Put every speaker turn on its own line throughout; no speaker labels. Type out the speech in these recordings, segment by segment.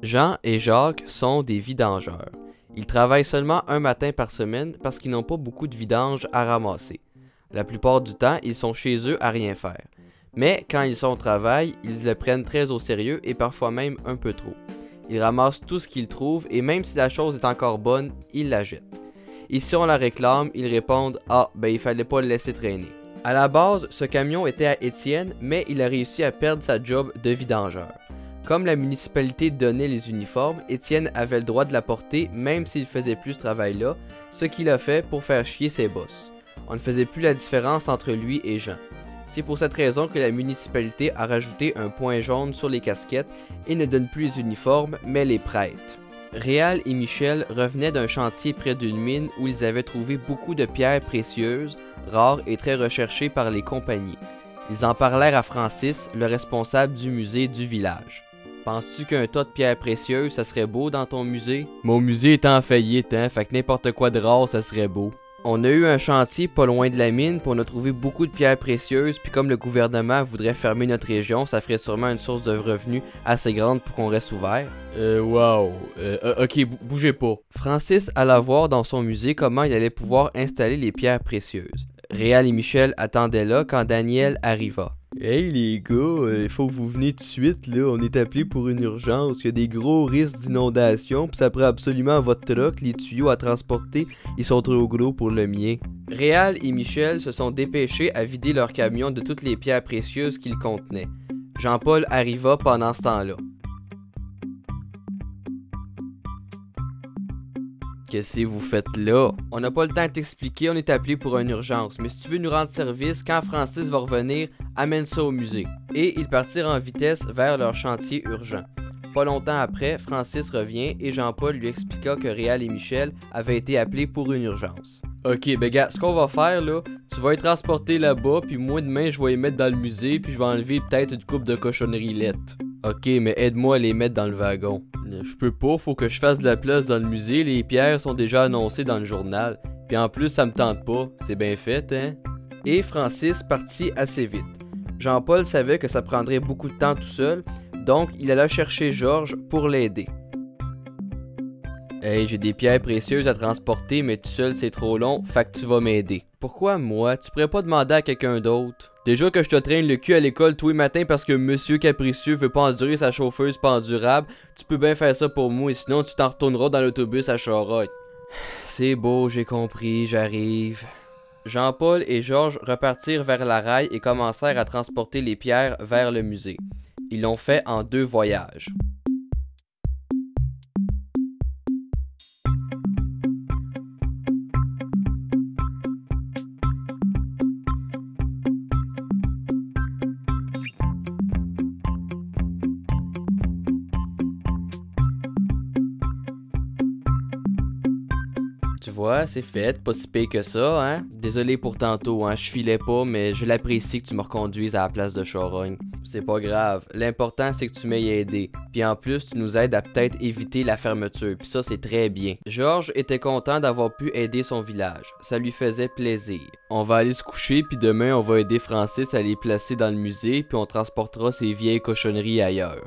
Jean et Jacques sont des vidangeurs. Ils travaillent seulement un matin par semaine parce qu'ils n'ont pas beaucoup de vidanges à ramasser. La plupart du temps, ils sont chez eux à rien faire. Mais quand ils sont au travail, ils le prennent très au sérieux et parfois même un peu trop. Ils ramassent tout ce qu'ils trouvent et même si la chose est encore bonne, ils la jettent. Et si on la réclame, ils répondent « Ah, ben il fallait pas le laisser traîner ». À la base, ce camion était à Étienne, mais il a réussi à perdre sa job de vidangeur. Comme la municipalité donnait les uniformes, Étienne avait le droit de la porter même s'il faisait plus ce travail-là, ce qu'il a fait pour faire chier ses boss. On ne faisait plus la différence entre lui et Jean. C'est pour cette raison que la municipalité a rajouté un point jaune sur les casquettes et ne donne plus les uniformes, mais les prête. Réal et Michel revenaient d'un chantier près d'une mine où ils avaient trouvé beaucoup de pierres précieuses, rares et très recherchées par les compagnies. Ils en parlèrent à Francis, le responsable du musée du village. Penses-tu qu'un tas de pierres précieuses, ça serait beau dans ton musée? Mon musée est en faillite, hein, fait que n'importe quoi de rare, ça serait beau. On a eu un chantier pas loin de la mine, puis on a trouvé beaucoup de pierres précieuses, puis comme le gouvernement voudrait fermer notre région, ça ferait sûrement une source de revenus assez grande pour qu'on reste ouvert. Ok, bougez pas. Francis alla voir dans son musée comment il allait pouvoir installer les pierres précieuses. Réal et Michel attendaient là quand Daniel arriva. Hey les gars, il faut que vous veniez tout de suite, là, on est appelé pour une urgence, il y a des gros risques d'inondation, puis ça prend absolument votre truck, les tuyaux à transporter, ils sont trop gros pour le mien. Réal et Michel se sont dépêchés à vider leur camion de toutes les pierres précieuses qu'il contenait. Jean-Paul arriva pendant ce temps-là. Qu'est-ce que vous faites là? On n'a pas le temps de t'expliquer, on est appelé pour une urgence. Mais si tu veux nous rendre service, quand Francis va revenir, amène ça au musée. Et ils partirent en vitesse vers leur chantier urgent. Pas longtemps après, Francis revient et Jean-Paul lui expliqua que Réal et Michel avaient été appelés pour une urgence. Ok, ben gars, ce qu'on va faire là, tu vas être transporté là-bas, puis moi demain je vais les mettre dans le musée, puis je vais enlever peut-être une coupe de cochonneries lettres. Ok, mais aide-moi à les mettre dans le wagon. Je peux pas, faut que je fasse de la place dans le musée, les pierres sont déjà annoncées dans le journal. Puis en plus, ça me tente pas, c'est bien fait, hein? Et Francis partit assez vite. Jean-Paul savait que ça prendrait beaucoup de temps tout seul, donc il alla chercher Georges pour l'aider. Hey, j'ai des pierres précieuses à transporter, mais tout seul c'est trop long, fait que tu vas m'aider. Pourquoi moi? Tu pourrais pas demander à quelqu'un d'autre? Déjà que je te traîne le cul à l'école tous les matins parce que Monsieur Capricieux veut pas endurer sa chauffeuse pas endurable, tu peux bien faire ça pour moi et sinon tu t'en retourneras dans l'autobus à Charlotte. C'est beau, j'ai compris, j'arrive. Jean-Paul et Georges repartirent vers la rail et commencèrent à transporter les pierres vers le musée. Ils l'ont fait en 2 voyages. Tu vois, c'est fait, pas si pire que ça, hein? Désolé pour tantôt, hein, je filais pas, mais je l'apprécie que tu me reconduises à la place de Charogne. C'est pas grave, l'important c'est que tu m'aies aidé. Puis en plus, tu nous aides à peut-être éviter la fermeture, puis ça c'est très bien. Georges était content d'avoir pu aider son village, ça lui faisait plaisir. On va aller se coucher, puis demain on va aider Francis à les placer dans le musée, puis on transportera ses vieilles cochonneries ailleurs.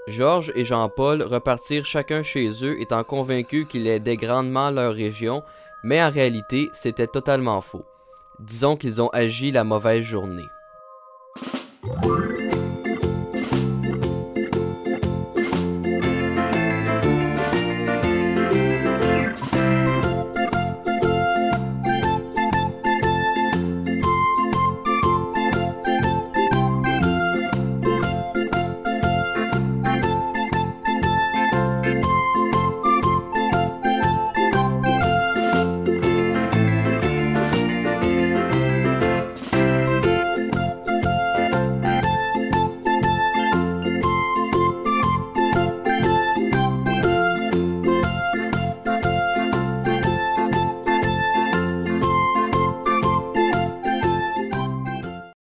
Georges et Jean-Paul repartirent chacun chez eux étant convaincus qu'ils aidaient grandement leur région, mais en réalité, c'était totalement faux. Disons qu'ils ont agi la mauvaise journée.